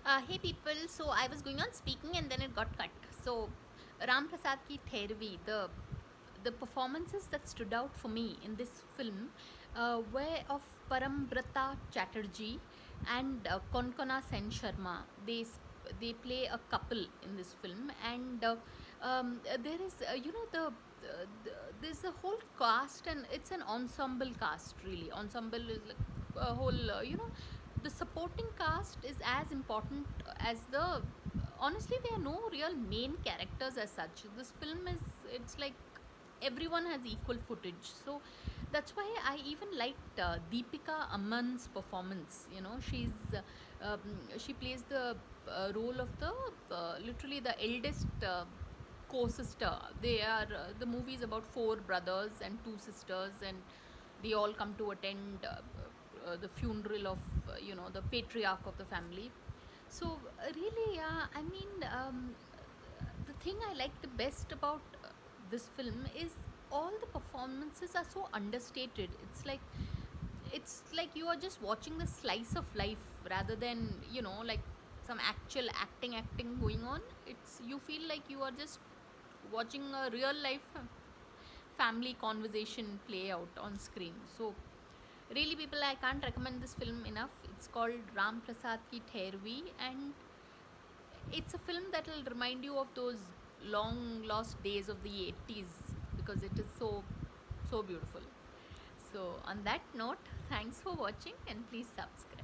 Hey people, so I was going on speaking and then it got cut. So Ram Prasad ki Thervi, the performances that stood out for me in this film were of Parambrata Chatterjee and Konkona Sen Sharma. They play a couple in this film, and there is there's a whole cast, and it's an ensemble cast really. Ensemble is like a whole the supporting cast is as important as the honestly there are no real main characters as such. This film is, it's like everyone has equal footage, so that's why I even liked Deepika Amman's performance. Um, she plays the role of the literally the eldest co-sister. They are the movie is about four brothers and two sisters, and they all come to attend the funeral of the patriarch of the family. So really, yeah, I mean, the thing I like the best about this film is all the performances are so understated. It's like you are just watching the slice of life rather than like some actual acting going on. It's, you feel like you are just watching a real life family conversation play out on screen. So really, people, I can't recommend this film enough. It's called Ram Prasad Ki Thervi, and it's a film that will remind you of those long lost days of the 80s because it is so beautiful. So on that note, thanks for watching and please subscribe.